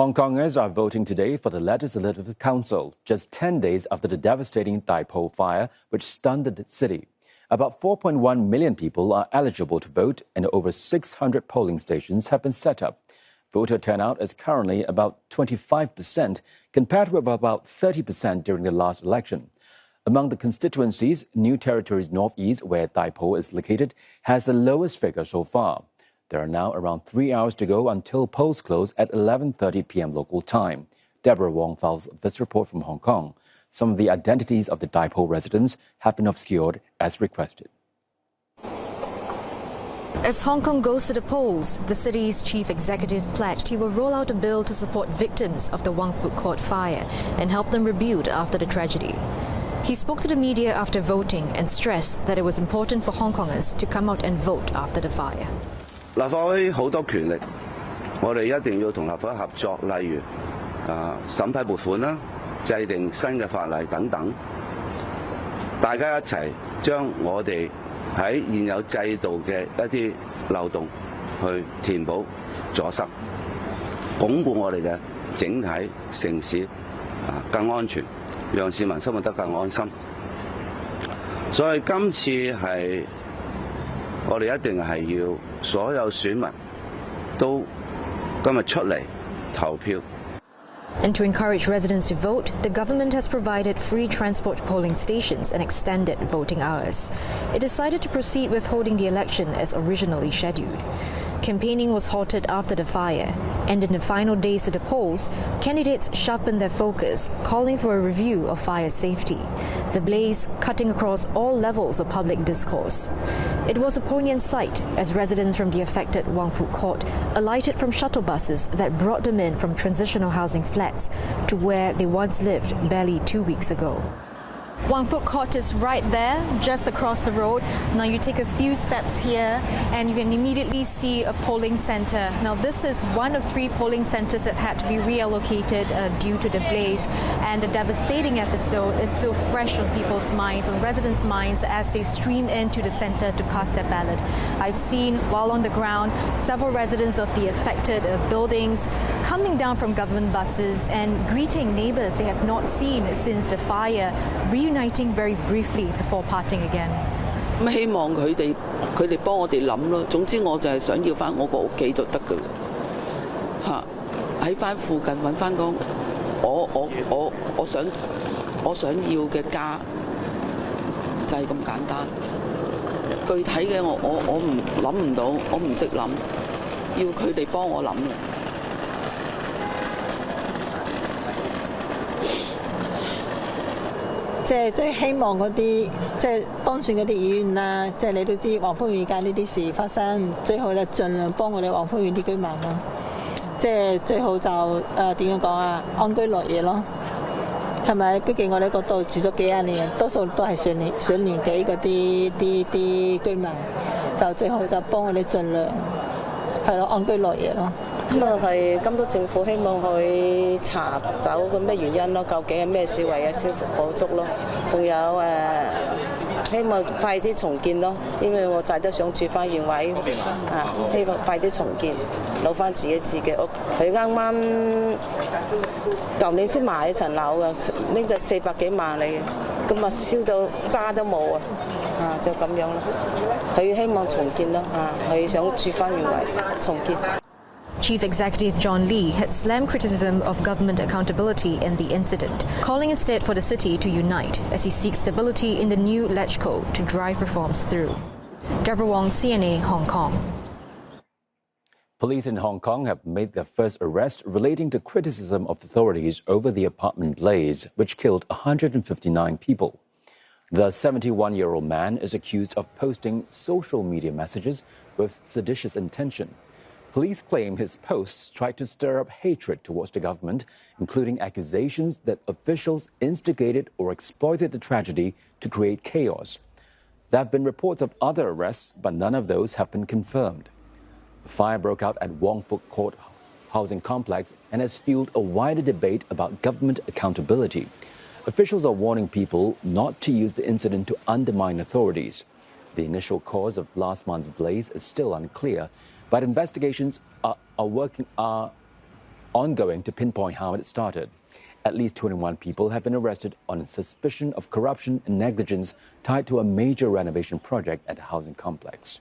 Hong Kongers are voting today for the Legislative Council, just 10 days after the devastating Tai Po fire, which stunned the city. About 4.1 million people are eligible to vote, and over 600 polling stations have been set up. Voter turnout is currently about 25%, compared with about 30% during the last election. Among the constituencies, New Territories Northeast, where Tai Po is located, has the lowest figure so far. There are now around 3 hours to go until polls close at 11:30 p.m. local time. Deborah Wong files this report from Hong Kong. Some of the identities of the Tai Po residents have been obscured as requested. As Hong Kong goes to the polls, the city's chief executive pledged he will roll out a bill to support victims of the Wong Fook Court fire and help them rebuild after the tragedy. He spoke to the media after voting and stressed that it was important for Hong Kongers to come out and vote after the fire. 立法會好多權力，我哋一定要同立法會合作，例如審批撥款啦、制定新嘅法例等等，大家一齊將我哋喺現有制度嘅一啲漏洞去填補阻塞，鞏固我哋嘅整體城市更安全，讓市民生活得更安心。所以今次係我哋一定係要所有選民都今日出嚟投票。 And to encourage residents to vote, the government has provided free transport polling stations and extended voting hours. It decided to proceed with holding the election as originally scheduled. Campaigning was halted after the fire, and in the final days of the polls, candidates sharpened their focus, calling for a review of fire safety, the blaze cutting across all levels of public discourse. It was a poignant sight as residents from the affected Wong Fook Court alighted from shuttle buses that brought them in from transitional housing flats to where they once lived barely 2 weeks ago. Wong Fook Court is right there, just across the road. Now you take a few steps here and you can immediately see a polling centre. Now this is one of 3 polling centres that had to be reallocated due to the blaze, and the devastating episode is still fresh on people's minds, on residents' minds, as they stream into the centre to cast their ballot. I've seen, while on the ground, several residents of the affected buildings coming down from government buses and greeting neighbours they have not seen since the fire, reuniting very briefly before parting again. 希望佢哋幫我哋諗咯。總之我就係想要翻我個屋企就得㗎啦。嚇，喺翻附近揾翻個我想要嘅家，就係咁簡單。具體嘅我唔諗唔到，我唔識諗，要佢哋幫我諗啦。 即係最希望嗰啲即係當選嗰啲議員啦，即係你都知黃豐縣界呢啲事發生，最好就盡量幫我哋黃豐縣啲居民咯。即係最好就點樣講啊，安居樂業咯，係咪？畢竟我哋嗰度住咗幾廿年，多數都係上年紀嗰啲居民，就最好就幫我哋盡量係咯安居樂業咯。 咁啊，係監督政府希望去查找個咩原因咯？究竟係咩事為有消火燭咯？仲有希望快啲重建咯，因為我仔都想住翻原位希望快啲重建，攞翻自己屋。佢啱啱舊年先買一層樓嘅，呢就400幾萬嚟嘅，咁啊燒到渣都冇就咁樣咯。佢希望重建咯佢想住翻原位重建。 Chief Executive John Lee had slammed criticism of government accountability in the incident, calling instead for the city to unite as he seeks stability in the new LegCo to drive reforms through. Deborah Wong, CNA, Hong Kong. Police in Hong Kong have made their first arrest relating to criticism of authorities over the apartment blaze, which killed 159 people. The 71-year-old man is accused of posting social media messages with seditious intention. Police claim his posts tried to stir up hatred towards the government, including accusations that officials instigated or exploited the tragedy to create chaos. There have been reports of other arrests, but none of those have been confirmed. The fire broke out at Wong Fook Court housing complex and has fueled a wider debate about government accountability. Officials are warning people not to use the incident to undermine authorities. The initial cause of last month's blaze is still unclear, but investigations are ongoing to pinpoint how it started. At least 21 people have been arrested on suspicion of corruption and negligence tied to a major renovation project at the housing complex.